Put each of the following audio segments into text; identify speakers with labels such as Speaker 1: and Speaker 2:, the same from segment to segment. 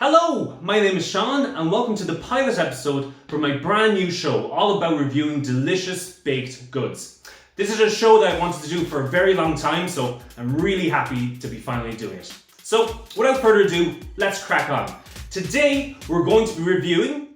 Speaker 1: Hello, my name is Sean and welcome to the pilot episode for my brand new show all about reviewing delicious baked goods. This is a show that I wanted to do for a very long time, so I'm really happy to be finally doing it. So without further ado, let's crack on. Today we're going to be reviewing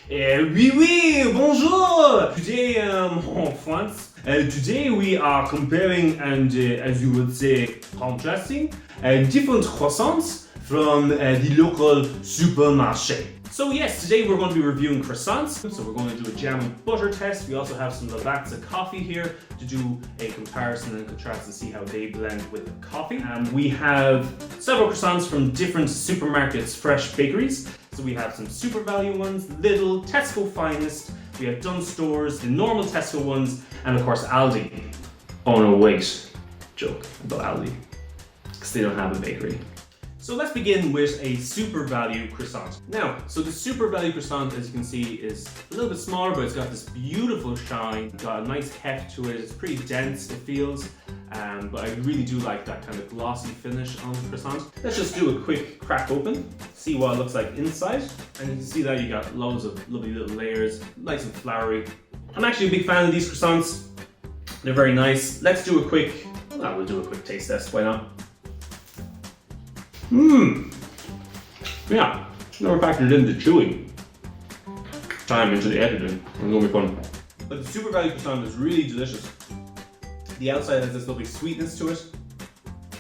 Speaker 1: oui, bonjour! Today, en France, today we are comparing and, as you would say, contrasting different croissants from the local supermarché. So yes, today we're going to be reviewing croissants. So we're going to do a jam and butter test. We also have some Lavazza coffee here to do a comparison and contrast and see how they blend with the coffee. We have several croissants from different supermarkets, fresh bakeries. So we have some Supervalu ones, Lidl, Tesco Finest, we have Dunn Stores, the normal Tesco ones, and of course Aldi. Oh no, wait, joke about Aldi, because they don't have a bakery. So let's begin with a Supervalu croissant. Now, so the Supervalu croissant, as you can see, is a little bit smaller, but it's got this beautiful shine, got a nice heft to it, it's pretty dense, it feels, but I really do like that kind of glossy finish on the croissant. Let's just do a quick crack open, see what it looks like inside, and you can see that you got loads of lovely little layers, nice and flowery. I'm actually a big fan of these croissants, they're very nice. Let's do a quick, we'll do a quick taste test, why not? Yeah, never factored in the chewing time into the editing. It's gonna be fun. But the Supervalu croissant is really delicious. The outside has this lovely sweetness to it.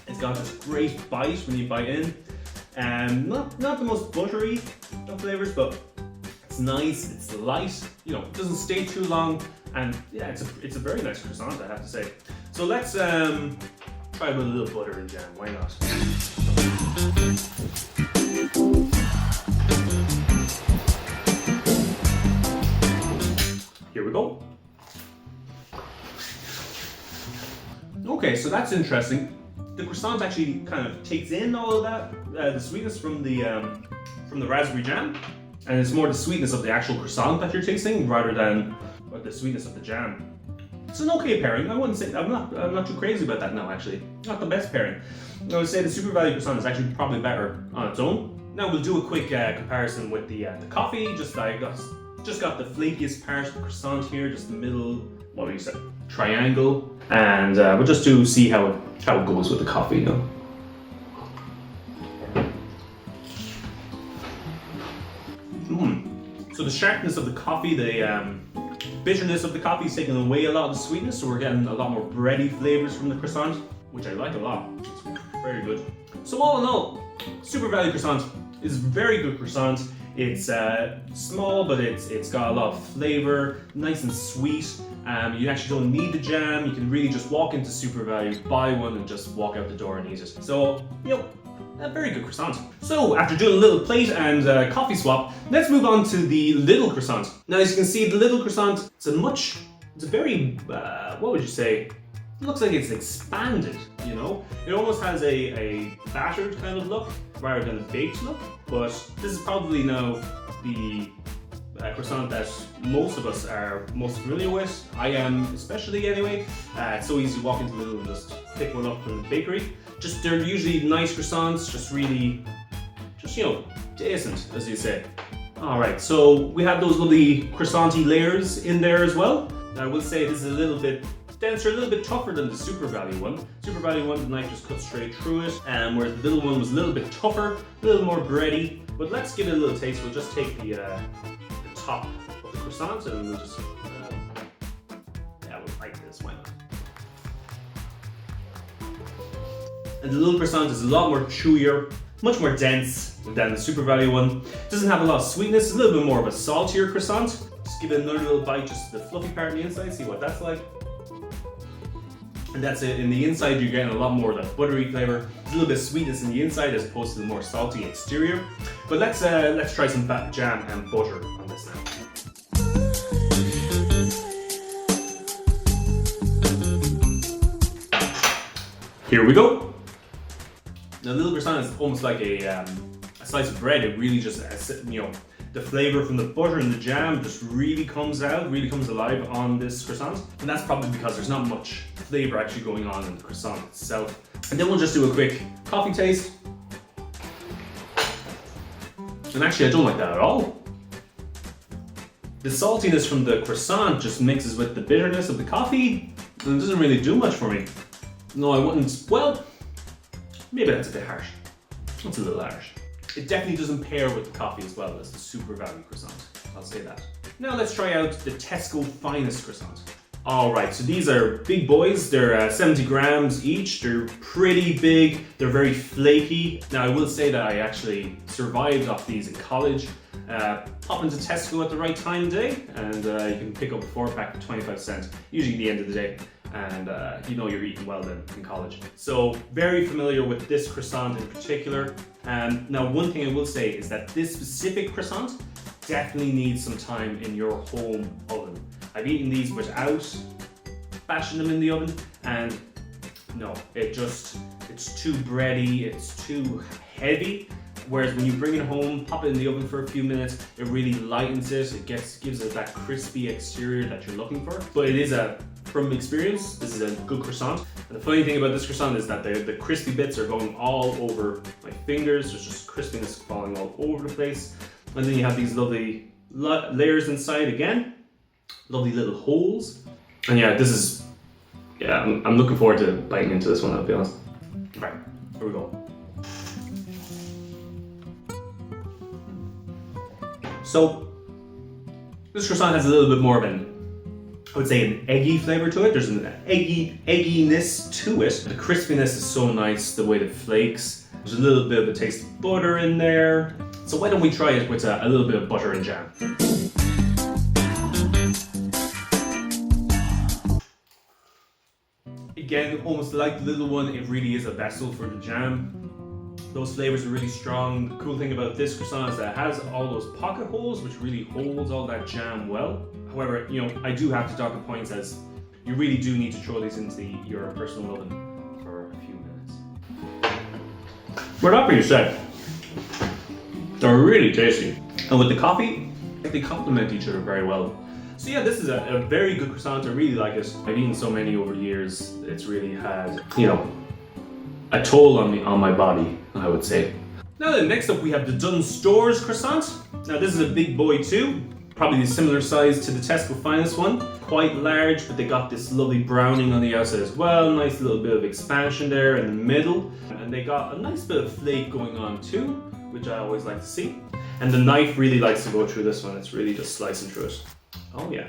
Speaker 1: It's got this great bite when you bite in. Not the most buttery of flavors, but it's nice, it's light, you know, it doesn't stay too long, and yeah, it's a very nice croissant, I have to say. So let's try with a little butter and jam, why not? Here we go. Okay, so that's interesting. The croissant actually kind of takes in all of that, the sweetness from the raspberry jam, and it's more the sweetness of the actual croissant that you're tasting rather than the sweetness of the jam. It's an okay pairing. I wouldn't say I'm not too crazy about that now. Actually, not the best pairing. I would say the Supervalu croissant is actually probably better on its own. Now we'll do a quick comparison with the coffee. Just got the flakiest part of the croissant here, just the middle. What do you say? Triangle, and we'll just see how it goes with the coffee. You know. So the sharpness of the coffee, the bitterness of the coffee is taking away a lot of the sweetness, so we're getting a lot more bready flavors from the croissant, which I like a lot. It's very good. So all in all, Supervalu croissant is a very good croissant. It's small, but it's got a lot of flavor, nice and sweet. You actually don't need the jam. You can really just walk into Supervalu, buy one, and just walk out the door and eat it. So, you know, a very good croissant. So after doing a little plate and coffee swap, let's move on to the Lidl croissant. Now as you can see, the Lidl croissant, it's a very, what would you say? It looks like it's expanded, you know? It almost has a battered kind of look rather than a baked look, but this is probably now the croissant that most of us are most familiar with. I am especially anyway. It's so easy to walk into Lidl and just pick one up from the bakery. They're usually nice croissants, you know, decent, as you say. Alright, so we have those lovely croissanty layers in there as well. I will say this is a little bit denser, a little bit tougher than the Supervalu one. Supervalu one, the knife just cut straight through it, whereas the little one was a little bit tougher, a little more bready. But let's give it a little taste. We'll just take the top of the croissant and we'll just, we'll like this, why not? And the little croissant is a lot more chewier, much more dense than the Supervalu one. It doesn't have a lot of sweetness, it's a little bit more of a saltier croissant. Just give it another little bite, just the fluffy part on the inside, see what that's like. And that's it, in the inside you're getting a lot more of that buttery flavor. There's a little bit of sweetness in the inside as opposed to the more salty exterior. But let's try some jam and butter on this now. Here we go. Now, the little croissant is almost like a slice of bread. It really just, you know, the flavor from the butter and the jam just really comes out, really comes alive on this croissant. And that's probably because there's not much flavor actually going on in the croissant itself. And then we'll just do a quick coffee taste. And actually I don't like that at all. The saltiness from the croissant just mixes with the bitterness of the coffee, and it doesn't really do much for me. No, I wouldn't, well, maybe that's a bit harsh. That's a little harsh. It definitely doesn't pair with the coffee as well as the Supervalu croissant, I'll say that. Now let's try out the Tesco Finest croissant. Alright, so these are big boys, they're 70 grams each, they're pretty big, they're very flaky. Now I will say that I actually survived off these in college. Pop into Tesco at the right time of day and you can pick up a 4-pack for 25 cents, usually at the end of the day. And you know you're eating well then in college. So very familiar with this croissant in particular. Now one thing I will say is that this specific croissant definitely needs some time in your home oven. I've eaten these without bashing them in the oven, and no, it's too bready, it's too heavy. Whereas when you bring it home, pop it in the oven for a few minutes, it really lightens it, it gives it that crispy exterior that you're looking for. But it is from experience, this is a good croissant. And the funny thing about this croissant is that the crispy bits are going all over my fingers, there's just crispiness falling all over the place. And then you have these lovely layers inside again. Lovely little holes. And yeah, I'm looking forward to biting into this one, I'll be honest. Right, here we go. So, this croissant has a little bit more of I would say an eggy flavor to it. There's an egginess to it. The crispiness is so nice, the way it flakes. There's a little bit of a taste of butter in there. So why don't we try it with a little bit of butter and jam. Again, almost like the little one, it really is a vessel for the jam. Those flavors are really strong. The cool thing about this croissant is that it has all those pocket holes, which really holds all that jam well. However, I do have to dock the points as you really do need to throw these into your personal oven for a few minutes. But that being said, they're really tasty. And with the coffee, they complement each other very well. So yeah, this is a very good croissant. I really like it. I've eaten so many over the years. It's really had, a toll on my body, I would say. Now then, next up we have the Dunnes Stores croissant. Now this is a big boy too. Probably a similar size to the Tesco Finest one. Quite large, but they got this lovely browning on the outside as well. Nice little bit of expansion there in the middle. And they got a nice bit of flake going on too, which I always like to see. And the knife really likes to go through this one. It's really just slicing through it. Oh yeah.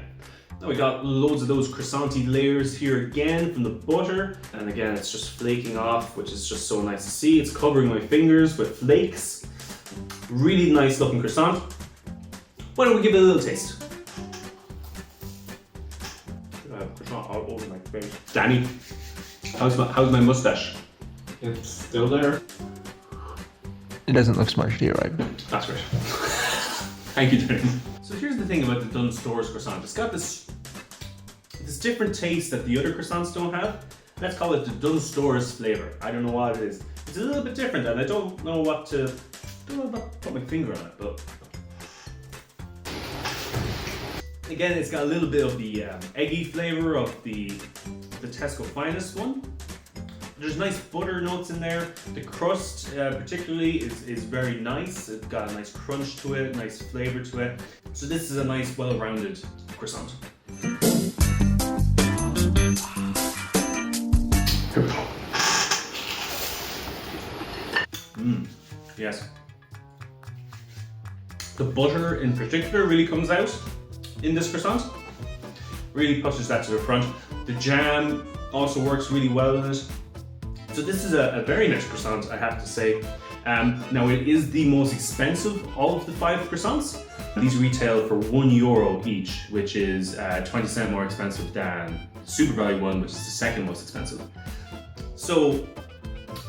Speaker 1: Now we got loads of those croissant-y layers here again from the butter. And again, it's just flaking off, which is just so nice to see. It's covering my fingers with flakes. Really nice looking croissant. Why don't we give it a little taste? Croissant all over my face. Danny, how's my mustache?
Speaker 2: It's still there.
Speaker 3: It doesn't look smudged to you, right?
Speaker 1: That's great. Thank you, Danny. So here's the thing about the Dunnes Stores croissant. It's got this different taste that the other croissants don't have. Let's call it the Dunnes Stores flavor. I don't know what it is. It's a little bit different, and I don't know what to put my finger on it, but again, it's got a little bit of the eggy flavor of the Tesco Finest one. There's nice butter notes in there. The crust particularly is very nice. It's got a nice crunch to it, nice flavor to it. So this is a nice well-rounded croissant. Yes. The butter in particular really comes out in this croissant. Really pushes that to the front. The jam also works really well in it. So this is a very nice croissant, I have to say. Now it is the most expensive of the 5 croissants. These retail for €1 each, which is 20 cents more expensive than the Supervalu one, which is the second most expensive. So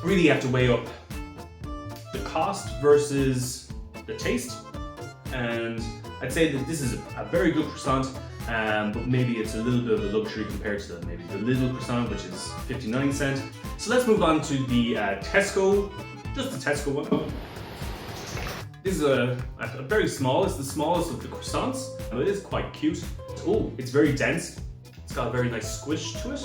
Speaker 1: really you have to weigh up the cost versus the taste. And I'd say that this is a very good croissant, but maybe it's a little bit of a luxury compared to maybe the Lidl croissant, which is 59 cents. So let's move on to the Tesco, just the Tesco one. This is a very small, it's the smallest of the croissants, and it is quite cute. Oh, it's very dense. It's got a very nice squish to it.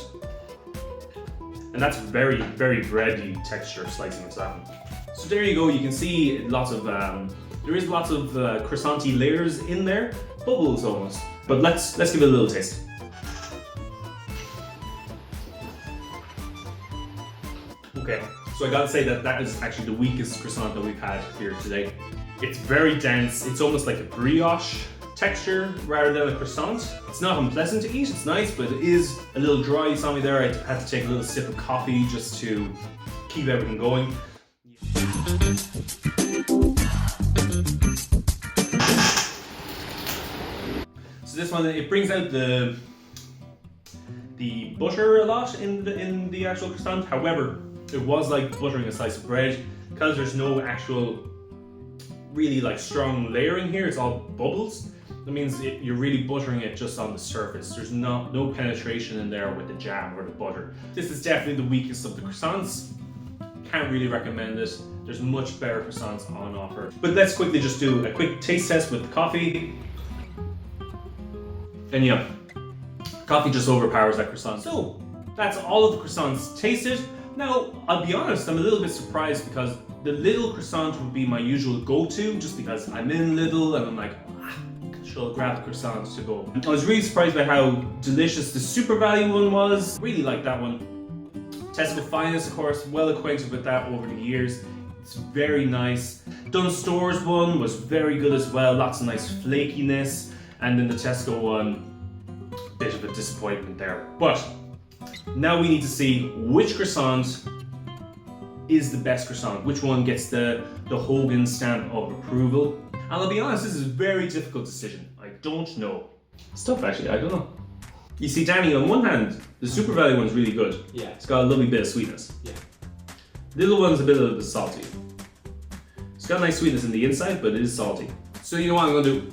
Speaker 1: And that's very, very bready texture slicing into that one. So there you go, you can see lots of There is lots of croissant-y layers in there, bubbles almost. But let's give it a little taste. Okay, so I gotta say that is actually the weakest croissant that we've had here today. It's very dense, it's almost like a brioche texture rather than a croissant. It's not unpleasant to eat, it's nice, but it is a little dry. You saw me there, I had to take a little sip of coffee just to keep everything going. So this one, it brings out the butter a lot in the actual croissant. However, it was like buttering a slice of bread because there's no actual really like strong layering here. It's all bubbles. That means you're really buttering it just on the surface. There's no penetration in there with the jam or the butter. This is definitely the weakest of the croissants. Can't really recommend it. There's much better croissants on offer. But let's quickly just do a quick taste test with the coffee. And yeah, coffee just overpowers that croissant. So that's all of the croissants tasted. Now, I'll be honest, I'm a little bit surprised because the Lidl croissant would be my usual go-to just because I'm in Lidl and I'm like, I'll grab the croissant to go. I was really surprised by how delicious the Supervalu one was. Really like that one. Tesco Finest, of course, well acquainted with that over the years. It's very nice. Dunnes Stores one was very good as well. Lots of nice flakiness. And then the Tesco one, bit of a disappointment there. But now we need to see which croissant is the best croissant. Which one gets the Hogan stamp of approval. And I'll be honest, this is a very difficult decision. I don't know. It's tough actually, I don't know. You see, Danny, on one hand, the Supervalu one's really good.
Speaker 2: Yeah.
Speaker 1: It's got a lovely bit of sweetness.
Speaker 2: Yeah.
Speaker 1: Little one's a bit salty. It's got a nice sweetness in the inside, but it is salty. So you know what I'm gonna do?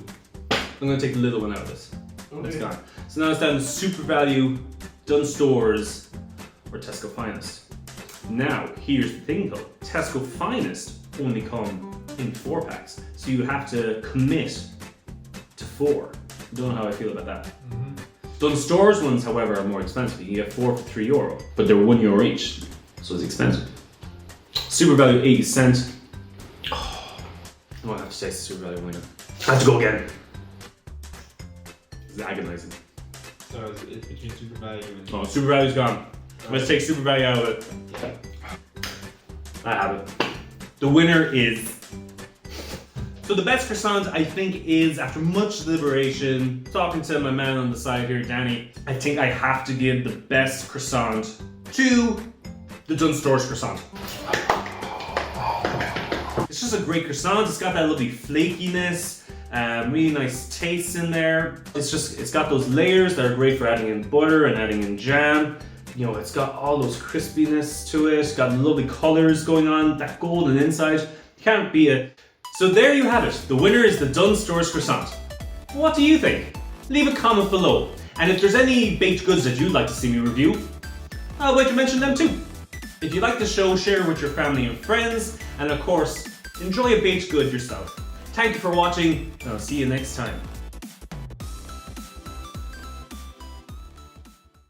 Speaker 1: I'm gonna take the little one out of this.
Speaker 2: Okay.
Speaker 1: It's gone. So now it's down to Supervalu, Dunnes Stores, or Tesco Finest. Now, here's the thing though. Tesco Finest only come in 4-packs. So you have to commit to 4. Don't know how I feel about that. Dunnes Stores ones, however, are more expensive. You get 4 for €3, but they're €1 each, so it's expensive. Supervalu 80 cent. Oh, I might have to taste the Supervalu one again. I have to go again. It's agonizing.
Speaker 2: So it's between Supervalu and...
Speaker 1: Oh, Supervalu's gone. Let's take Supervalu out of it. I have it. The winner is... So the best croissant, I think, is, after much deliberation, talking to my man on the side here, Danny, I think I have to give the best croissant to the Dunnes Stores croissant. It's just a great croissant. It's got that lovely flakiness, really nice taste in there. It's got those layers that are great for adding in butter and adding in jam. You know, it's got all those crispiness to it. It's got lovely colors going on, that golden inside. Can't beat it. So there you have it. The winner is the Dunnes Stores croissant. What do you think? Leave a comment below. And if there's any baked goods that you'd like to see me review, I'll wait to mention them too. If you like the show, share it with your family and friends. And of course, enjoy a baked good yourself. Thank you for watching, and I'll see you next time.